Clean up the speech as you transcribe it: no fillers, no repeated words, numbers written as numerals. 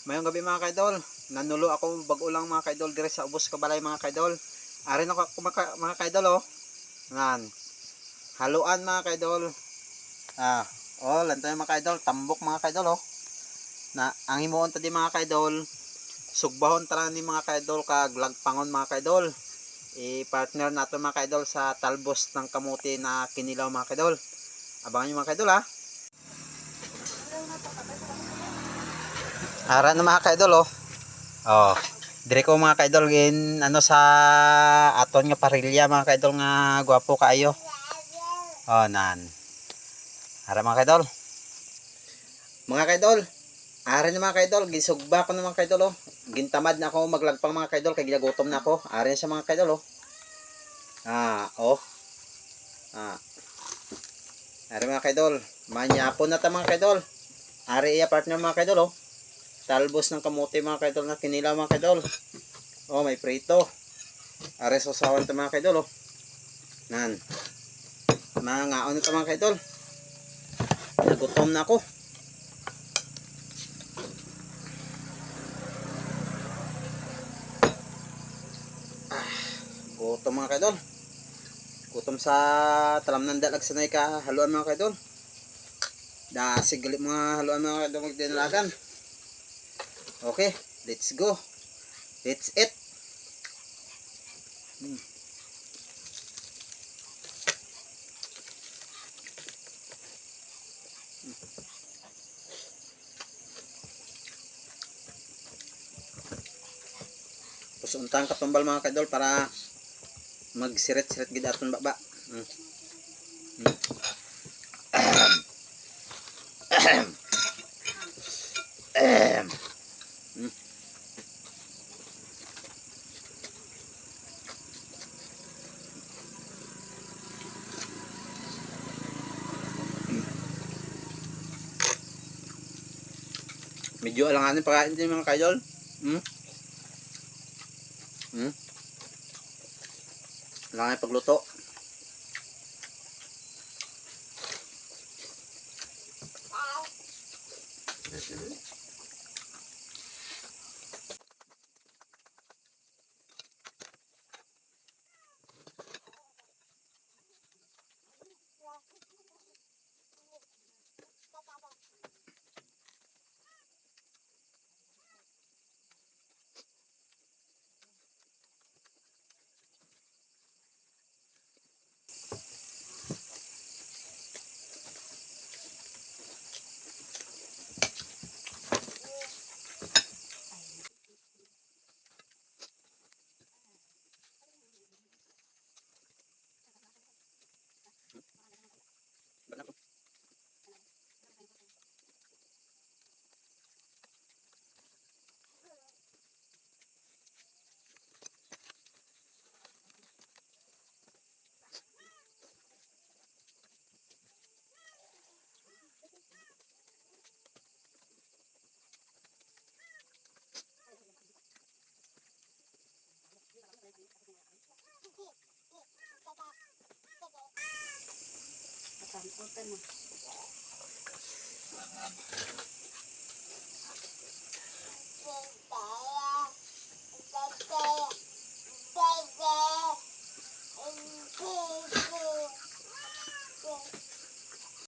Mayong gabi mga kaidol. Nanulo ako bago lang mga kaidol dire sa Ubos Kabalay mga kaidol. Arin ako mga kaidol oh. Nan. Haluan mga kaidol. Lantaw mga kaidol, tambok mga kaidol oh. Na ang himuon ta di mga kaidol, sugbahon tara ni mga kaidol kag lagpangon mga kaidol. I-partner nato mga kaidol sa talbos ng kamuti na kinilaw mga kaidol. Abangan niyo mga kaidol ha. Ara na mga kaidol oh. Dire ko mga kaidol gin sa aton nga parilya mga kaidol nga gwapo kaayo. Nan. Ara mga kaidol. Mga kaidol, ara na mga kaidol, gisugba ko na mga kaidol oh. Gintamad na ako maglagpang mga kaidol kay ginagutom na ako. Ara na siya mga kaidol oh. Ara mga kaidol, manyapon na ta mga kaidol. Ara iya partner mga kaidol oh. Talbos ng kamote mga kaidol na kinilaw mga kaidol. May prito. Are sasawan ta mga kaidol oh. Nan. Mangaon ito mga kaidol. Nagutom na ako. Gutom mga kaidol. Gutom sa talamnan dalag sanay ka haluan mga kaidol. Sigalit mga haluan mga kaidol magdinalagan. Okay, let's go. Let's eat. Untang katumbal mga kaidol para magsirit-sirit gid aton baba. Medyo alanganin pagkain din mga kaidol. Alanganin pagluto.